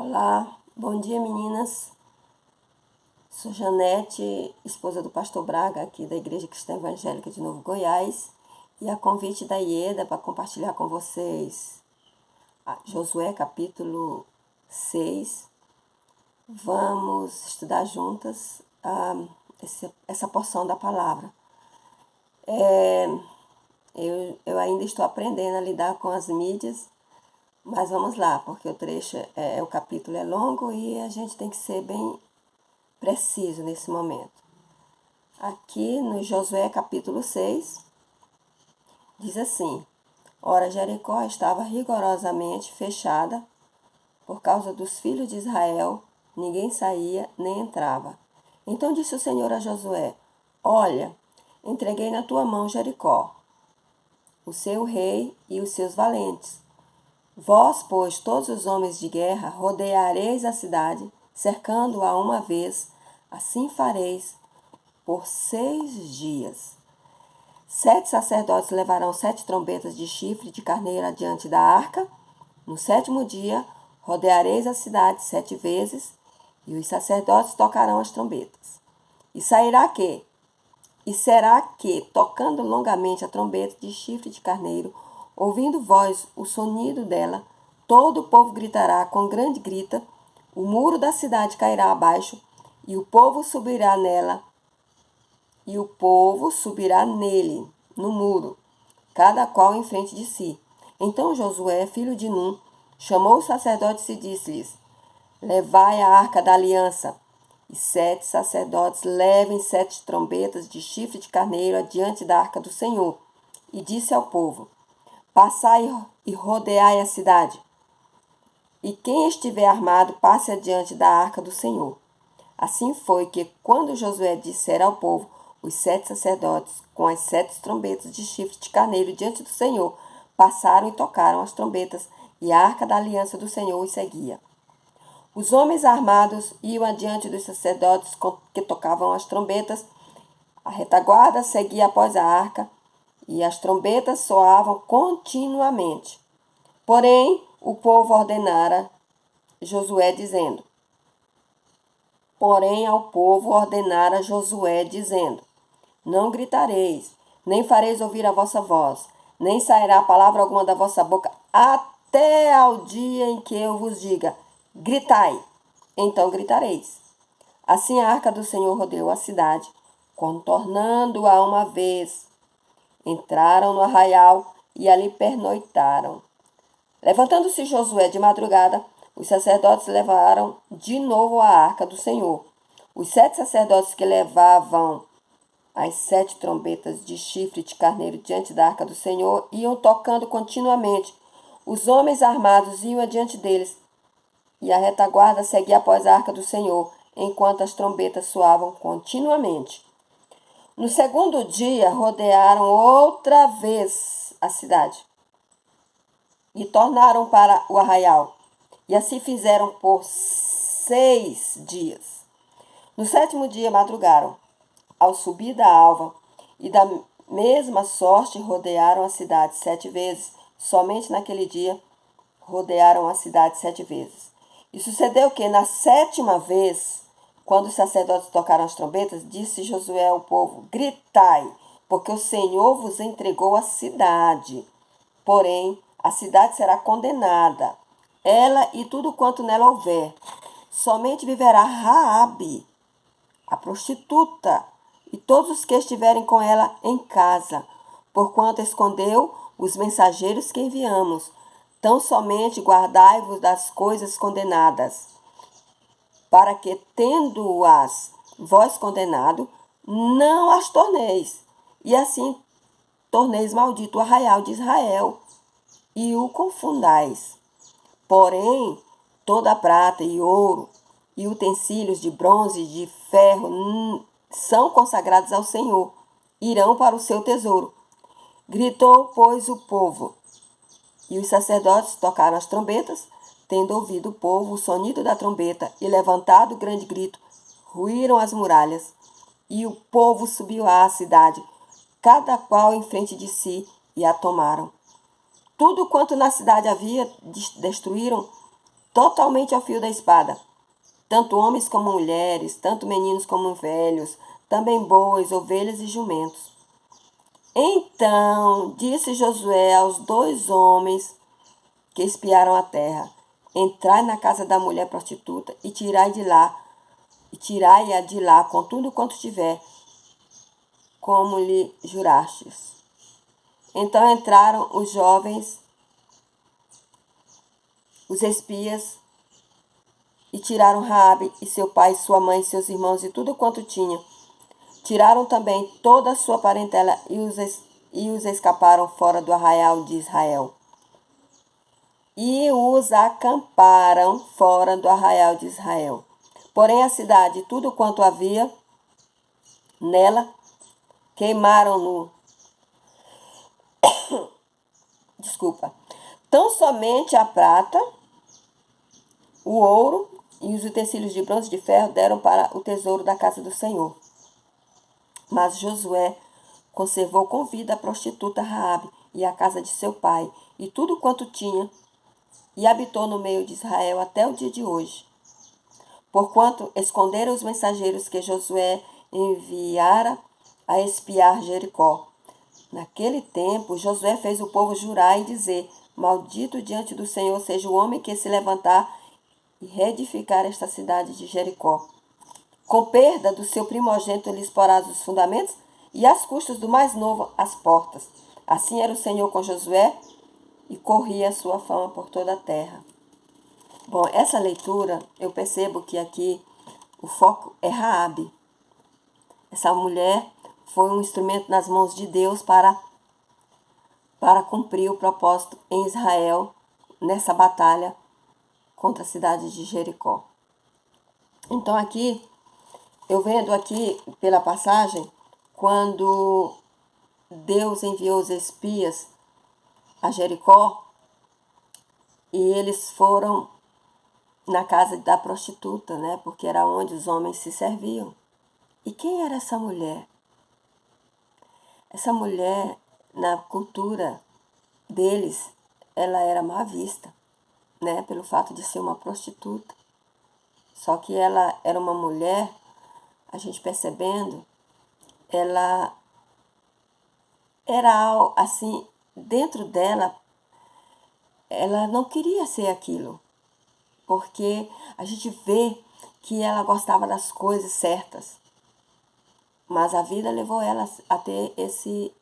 Olá, bom dia meninas. Sou Janete, esposa do pastor Braga, aqui da Igreja Cristã Evangélica de Novo Goiás, e a convite da Ieda para compartilhar com vocês Josué capítulo 6. Vamos estudar juntas essa porção da palavra. Eu ainda estou aprendendo a lidar com as mídias, mas vamos lá, porque o capítulo é longo e a gente tem que ser bem preciso nesse momento. Aqui no Josué capítulo 6, diz assim: Ora, Jericó estava rigorosamente fechada por causa dos filhos de Israel, ninguém saía nem entrava. Então disse o Senhor a Josué: Olha, entreguei na tua mão Jericó, o seu rei e os seus valentes. Vós, pois, todos os homens de guerra, rodeareis a cidade, cercando-a uma vez, assim fareis por 6 dias. 7 sacerdotes levarão 7 trombetas de chifre de carneiro adiante da arca. No 7º dia, rodeareis a cidade 7 vezes, e os sacerdotes tocarão as trombetas. E será que, tocando longamente a trombeta de chifre de carneiro, ouvindo vós o sonido dela, todo o povo gritará com grande grita, o muro da cidade cairá abaixo, e o povo subirá nele, no muro, cada qual em frente de si. Então Josué, filho de Num, chamou os sacerdotes e disse-lhes: Levai a arca da aliança. E 7 sacerdotes levem 7 trombetas de chifre de carneiro adiante da arca do Senhor. E disse ao povo: Passai e rodeai a cidade. E quem estiver armado, passe adiante da arca do Senhor. Assim foi que, quando Josué dissera ao povo, os 7 sacerdotes, com as 7 trombetas de chifre de carneiro diante do Senhor, passaram e tocaram as trombetas, e a arca da aliança do Senhor os seguia. Os homens armados iam adiante dos sacerdotes que tocavam as trombetas. A retaguarda seguia após a arca, e as trombetas soavam continuamente. Porém, o povo ordenara Josué, dizendo: Não gritareis, nem fareis ouvir a vossa voz, nem sairá palavra alguma da vossa boca, até ao dia em que eu vos diga: gritai, então gritareis. Assim a arca do Senhor rodeou a cidade, contornando-a uma vez. Entraram no arraial e ali pernoitaram. Levantando-se Josué de madrugada, os sacerdotes levaram de novo a arca do Senhor. Os 7 sacerdotes que levavam as 7 trombetas de chifre de carneiro diante da arca do Senhor iam tocando continuamente. Os homens armados iam adiante deles, e a retaguarda seguia após a arca do Senhor, enquanto as trombetas soavam continuamente. No 2º dia, rodearam outra vez a cidade e tornaram para o arraial. E assim fizeram por 6 dias. No 7º dia, madrugaram, ao subir da alva, e da mesma sorte rodearam a cidade 7 vezes. Somente naquele dia rodearam a cidade 7 vezes. E sucedeu que, na 7ª vez, quando os sacerdotes tocaram as trombetas, disse Josué ao povo: Gritai, porque o Senhor vos entregou a cidade. Porém, a cidade será condenada, ela e tudo quanto nela houver. Somente viverá Raabe, a prostituta, e todos os que estiverem com ela em casa, porquanto escondeu os mensageiros que enviamos. Tão somente guardai-vos das coisas condenadas, para que, tendo-as vós condenado, não as torneis, e assim torneis maldito o arraial de Israel, e o confundais. Porém, toda a prata e ouro, e utensílios de bronze e de ferro são consagrados ao Senhor, irão para o seu tesouro. Gritou, pois, o povo, e os sacerdotes tocaram as trombetas. Tendo ouvido o povo o sonido da trombeta e levantado grande grito, ruíram as muralhas, e o povo subiu à cidade, cada qual em frente de si, e a tomaram. Tudo quanto na cidade havia destruíram, totalmente ao fio da espada, tanto homens como mulheres, tanto meninos como velhos, também bois, ovelhas e jumentos. Então disse Josué aos 2 homens que espiaram a terra: entrai na casa da mulher prostituta e tirai-a de lá com tudo quanto tiver, como lhe jurastes. Então entraram os jovens, os espias, e tiraram Raabe e seu pai, sua mãe, seus irmãos e tudo quanto tinha. Tiraram também toda a sua parentela e os escaparam fora do arraial de Israel. E os acamparam fora do arraial de Israel. Porém a cidade, tudo quanto havia nela, queimaram-no. Tão somente a prata, o ouro e os utensílios de bronze e de ferro deram para o tesouro da casa do Senhor. Mas Josué conservou com vida a prostituta Raabe e a casa de seu pai e tudo quanto tinha, e habitou no meio de Israel até o dia de hoje. Porquanto esconderam os mensageiros que Josué enviara a espiar Jericó. Naquele tempo, Josué fez o povo jurar e dizer: maldito diante do Senhor seja o homem que se levantar e reedificar esta cidade de Jericó. Com perda do seu primogênito lhes porás os fundamentos, e às custas do mais novo as portas. Assim era o Senhor com Josué, e corria a sua fama por toda a terra. Bom, essa leitura, eu percebo que aqui o foco é Raabe. Essa mulher foi um instrumento nas mãos de Deus para cumprir o propósito em Israel, nessa batalha contra a cidade de Jericó. Então aqui, eu vendo aqui pela passagem, quando Deus enviou os espias a Jericó, e eles foram na casa da prostituta, né? Porque era onde os homens se serviam. E quem era essa mulher? Essa mulher, na cultura deles, ela era má vista, né? Pelo fato de ser uma prostituta. Só que ela era uma mulher, a gente percebendo, ela era assim, dentro dela, ela não queria ser aquilo, porque a gente vê que ela gostava das coisas certas, mas a vida levou ela a ter esse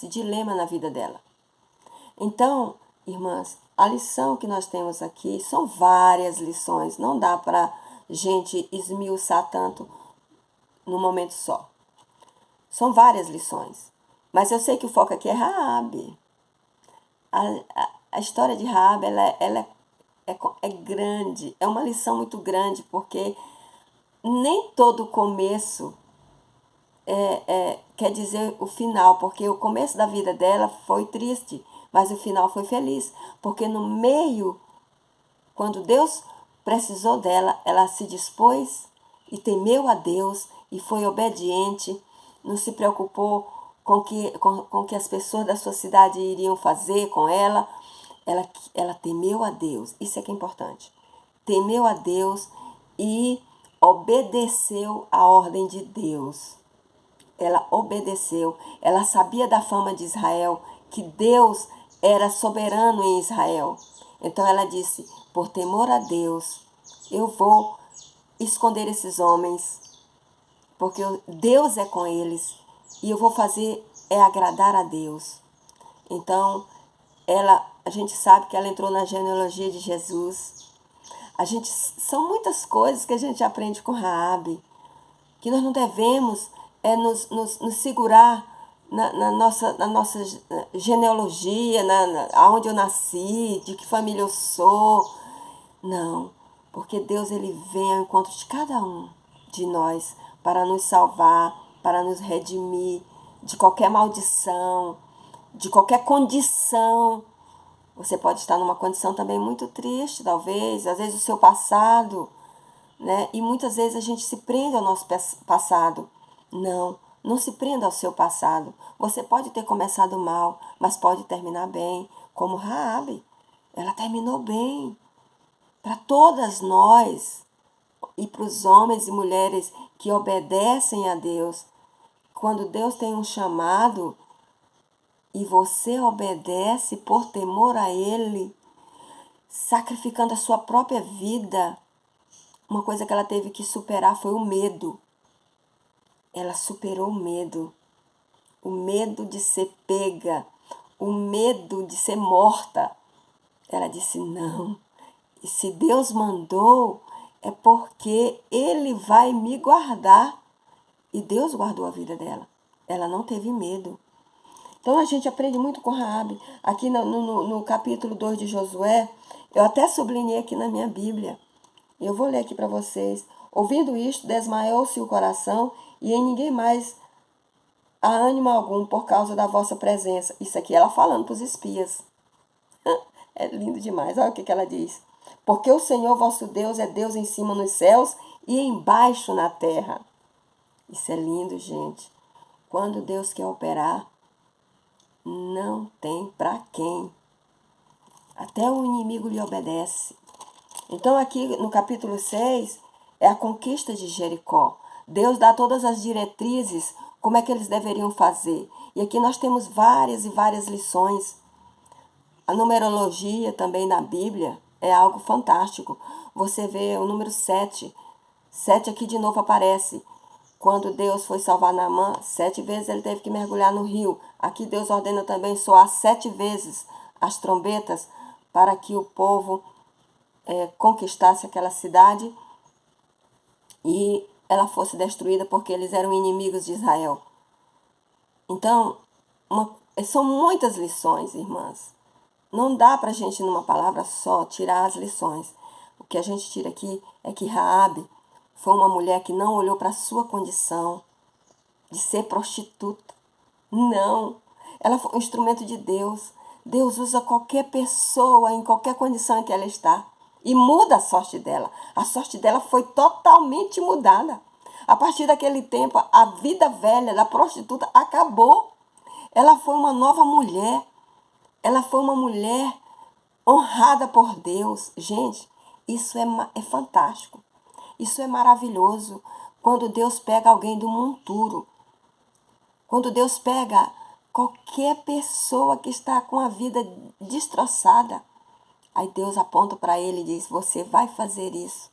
dilema na vida dela. Então, irmãs, a lição que nós temos aqui são várias lições, não dá para gente esmiuçar tanto num momento só. São várias lições, mas eu sei que o foco aqui é Raabe. A história de Raabe, ela é grande, é uma lição muito grande, porque nem todo começo quer dizer o final, porque o começo da vida dela foi triste, mas o final foi feliz, porque no meio, quando Deus precisou dela, ela se dispôs e temeu a Deus e foi obediente, não se preocupou com que as pessoas da sua cidade iriam fazer com ela. Ela temeu a Deus, isso é que é importante. Temeu a Deus e obedeceu a ordem de Deus. Ela obedeceu, ela sabia da fama de Israel, que Deus era soberano em Israel. Então ela disse: por temor a Deus, eu vou esconder esses homens, porque Deus é com eles, e eu vou fazer agradar a Deus. Então, a gente sabe que ela entrou na genealogia de Jesus. São muitas coisas que a gente aprende com Raabe, que nós não devemos nos segurar na nossa genealogia, aonde eu nasci, de que família eu sou. Não, porque Deus ele vem ao encontro de cada um de nós para nos salvar, para nos redimir de qualquer maldição, de qualquer condição. Você pode estar numa condição também muito triste, talvez, às vezes o seu passado, né? E muitas vezes a gente se prende ao nosso passado. Não se prenda ao seu passado. Você pode ter começado mal, mas pode terminar bem, como Raabe. Ela terminou bem. para todas nós e para os homens e mulheres que obedecem a Deus. Quando Deus tem um chamado e você obedece por temor a Ele, sacrificando a sua própria vida, uma coisa que ela teve que superar foi o medo. Ela superou o medo de ser pega, o medo de ser morta. Ela disse, não, e se Deus mandou, é porque Ele vai me guardar. E Deus guardou a vida dela. Ela não teve medo. Então a gente aprende muito com Raabe. Aqui no capítulo 2 de Josué, eu até sublinhei aqui na minha Bíblia. Eu vou ler aqui para vocês. Ouvindo isto, desmaiou-se o coração e em ninguém mais há ânimo algum por causa da vossa presença. Isso aqui ela falando para os espias. É lindo demais. Olha o que ela diz. Porque o Senhor vosso Deus é Deus em cima nos céus e embaixo na terra. Isso é lindo, gente. Quando Deus quer operar, não tem para quem. Até o inimigo lhe obedece. Então aqui no capítulo 6 é a conquista de Jericó. Deus dá todas as diretrizes, como é que eles deveriam fazer. E aqui nós temos várias e várias lições. A numerologia também na Bíblia é algo fantástico. Você vê o número 7. 7 aqui de novo aparece. Quando Deus foi salvar Naamã, 7 vezes ele teve que mergulhar no rio. Aqui Deus ordena também soar 7 vezes as trombetas para que o povo conquistasse aquela cidade e ela fosse destruída porque eles eram inimigos de Israel. Então, são muitas lições, irmãs. Não dá para a gente, numa palavra só, tirar as lições. O que a gente tira aqui é que Raabe foi uma mulher que não olhou para a sua condição de ser prostituta. Não. Ela foi um instrumento de Deus. Deus usa qualquer pessoa em qualquer condição em que ela está e muda a sorte dela. A sorte dela foi totalmente mudada. A partir daquele tempo, a vida velha da prostituta acabou. Ela foi uma nova mulher. Ela foi uma mulher honrada por Deus. Gente, isso é fantástico. Isso é maravilhoso. Quando Deus pega alguém do monturo. Quando Deus pega qualquer pessoa que está com a vida destroçada. Aí Deus aponta para ele e diz, você vai fazer isso.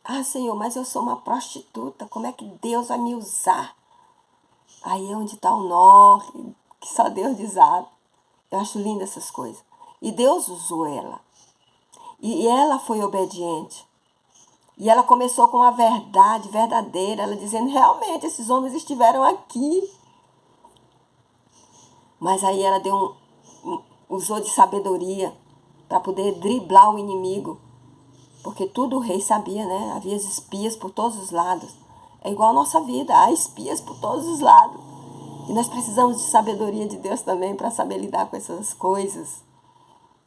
Ah, Senhor, mas eu sou uma prostituta. Como é que Deus vai me usar? Aí é onde está o nó, que só Deus desata. Eu acho linda essas coisas. E Deus usou ela. E ela foi obediente. E ela começou com uma verdade verdadeira. Ela dizendo, realmente, esses homens estiveram aqui. Mas aí ela usou de sabedoria para poder driblar o inimigo. Porque tudo o rei sabia, né? Havia espias por todos os lados. É igual a nossa vida, há espias por todos os lados. E nós precisamos de sabedoria de Deus também para saber lidar com essas coisas.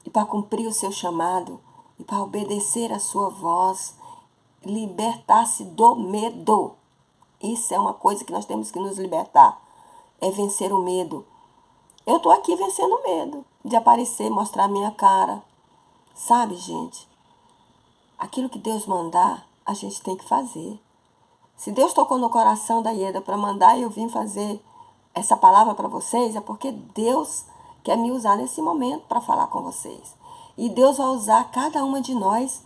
E para cumprir o seu chamado. E para obedecer a sua voz. Libertar-se do medo. Isso é uma coisa que nós temos que nos libertar. É vencer o medo. Eu estou aqui vencendo o medo de aparecer, mostrar a minha cara. Sabe, gente? Aquilo que Deus mandar, a gente tem que fazer. Se Deus tocou no coração da Ieda para mandar eu vim fazer essa palavra para vocês, é porque Deus quer me usar nesse momento para falar com vocês. E Deus vai usar cada uma de nós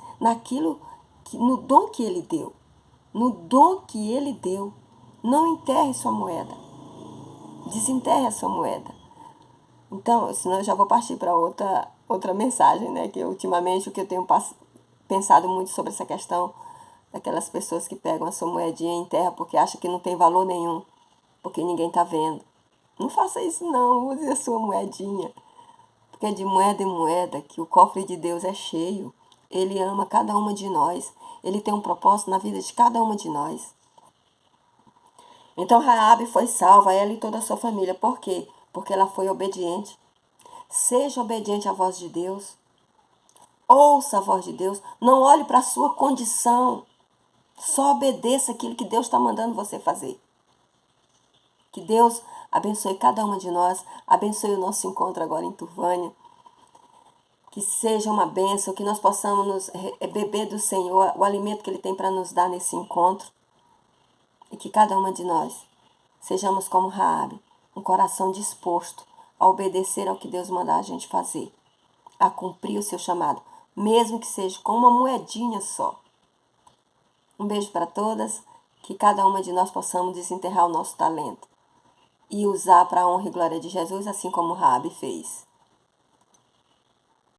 no dom que Ele deu. No dom que Ele deu. Não enterre sua moeda. Desenterre a sua moeda. Então, senão eu já vou partir para outra mensagem, né? Que ultimamente o que eu tenho pensado muito sobre essa questão daquelas pessoas que pegam a sua moedinha em terra porque acham que não tem valor nenhum, porque ninguém está vendo. Não faça isso não, use a sua moedinha. Porque é de moeda em moeda que o cofre de Deus é cheio. Ele ama cada uma de nós. Ele tem um propósito na vida de cada uma de nós. Então Raabe foi salva, ela e toda a sua família. Por quê? Porque ela foi obediente. Seja obediente à voz de Deus. Ouça a voz de Deus. Não olhe para a sua condição. Só obedeça aquilo que Deus está mandando você fazer. Que Deus abençoe cada uma de nós. Abençoe o nosso encontro agora em Turvânia. Que seja uma bênção, que nós possamos beber do Senhor o alimento que Ele tem para nos dar nesse encontro. E que cada uma de nós sejamos como Raabe, um coração disposto a obedecer ao que Deus mandar a gente fazer, a cumprir o seu chamado, mesmo que seja com uma moedinha só. Um beijo para todas, que cada uma de nós possamos desenterrar o nosso talento e usar para a honra e glória de Jesus, assim como Raabe fez.